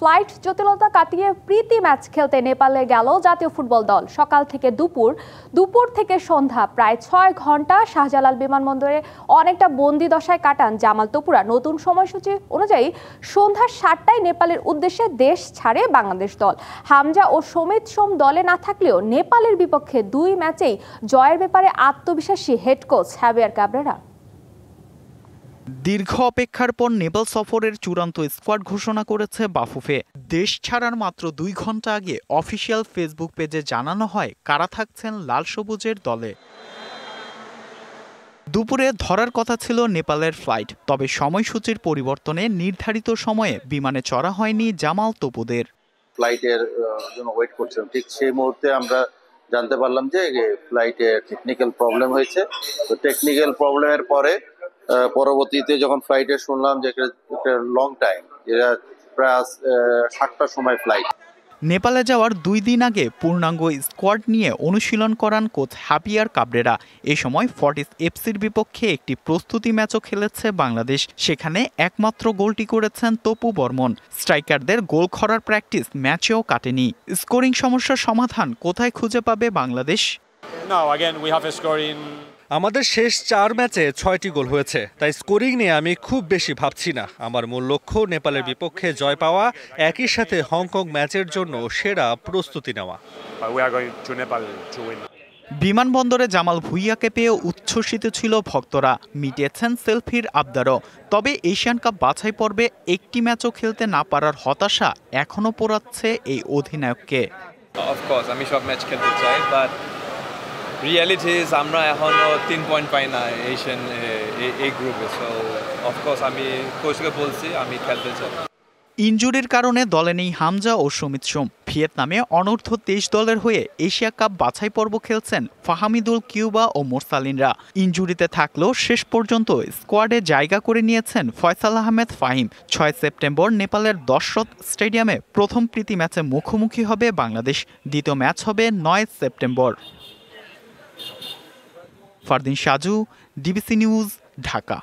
Flight জটিলতা কাটিয়ে প্রীতি match খেলতে নেপালে গেল জাতীয় ফুটবল দল। সকাল থেকে দুপুর থেকে সন্ধ্যা প্রায় ৬ ঘন্টা শাহজালাল বিমানবন্দরে অনেকটা বন্দি দশায় কাটান জামাল তপুরা। নতুন সময়সূচি অনুযায়ী সন্ধ্যা ৭টায় নেপালের উদ্দেশ্যে দেশ ছাড়ে বাংলাদেশ দল। হামজা ও সমিত সোম দলে না থাকলেও নেপালের বিপক্ষে ২ ম্যাচেই জয়ের ব্যাপারে আত্মবিশ্বাসী হেড কোচ হাবিয়ার কাবরেরা। দীর্ঘ অপেক্ষার পর নেপাল সফরের চূড়ান্ত স্কোয়াড ঘোষণা করেছে বাফুফে। দেশ ছাড়ার মাত্র ২ ঘন্টা আগে অফিসিয়াল ফেসবুক পেজে জানানো হয় কারা থাকছেন লাল সবুজের দলে। দুপুরে ধরার কথা ছিল নেপালের ফ্লাইট, তবে সময়সূচির পরিবর্তনে নির্ধারিত সময়ে বিমানে চড়া হয়নি জামাল তপুদের। ফ্লাইটের জন্য ওয়েট করছিলাম, ঠিক সেই মুহূর্তে আমরা জানতে পারলাম যে ফ্লাইটে টেকনিক্যাল প্রবলেম হয়েছে। তো টেকনিক্যাল প্রবলেমের পরে পরবর্তীতে যখন ফ্লাইটে শুনলাম যে একটা লং টাইম, যেটা প্রায় ৭টার সময় ফ্লাইট। নেপালে যাওয়ার ২ দিন আগে পূর্ণাঙ্গ স্কোয়াড নিয়ে অনুশীলন করান কোচ হাবিয়ার কাবরেরা। এ সময় ফর্টিস এফসির বিপক্ষে একটি প্রস্তুতি ম্যাচও খেলেছে বাংলাদেশ। সেখানে একমাত্র গোলটি করেছেন তপু বর্মন। স্ট্রাইকারদের গোল করার প্র্যাকটিস ম্যাচেও কাটেনি। স্কোরিং সমস্যার সমাধান কোথায় খুঁজে পাবে বাংলাদেশ? আমাদের শেষ ৪ ম্যাচে ৬টি গোল হয়েছে, তাই স্কোরিং নিয়ে আমি খুব বেশি ভাবছি না। আমার মূল লক্ষ্য নেপালের বিপক্ষে জয় পাওয়া, একই সাথে হংকং ম্যাচের জন্য সেরা প্রস্তুতি নেওয়া। বিমানবন্দরে জামাল ভুঁইয়াকে পেয়ে উচ্ছ্বসিত ছিল ভক্তরা, মিটিয়েছেন সেলফির আবদারও। তবে এশিয়ান কাপ বাছাই পর্বে একটি ম্যাচও খেলতে না পারার হতাশা এখনও পোড়াচ্ছে এই অধিনায়ককে। অফকোর্স আমি সব ম্যাচ খেলতে চাই, বাট রিয়েলিটি ইজ আমরা এখনো ৩ পয়েন্ট পাই না এশিয়ান এই গ্রুপে। সো অফকোর্স আমি কোচকে বলছি আমি খেলতে চাই। ইনজুরির কারণে দলে নেই হামজা ও সমিত সোম। ভিয়েতনামে অনূর্ধ্ব ২৩ দলের হয়ে এশিয়া কাপ বাছাই পর্ব খেলছেন ফাহামিদুল কিউবা ও মোরসালিনরা। ইনজুরিতে থাকলেও শেষ পর্যন্ত স্কোয়াডে জায়গা করে নিয়েছেন ফয়সাল আহমেদ ফাহিম। ৬ সেপ্টেম্বর নেপালের দশরথ স্টেডিয়ামে প্রথম প্রীতি ম্যাচে মুখোমুখি হবে বাংলাদেশ। দ্বিতীয় ম্যাচ হবে ৯ September. Fardin Saju, DBC news, Dhaka.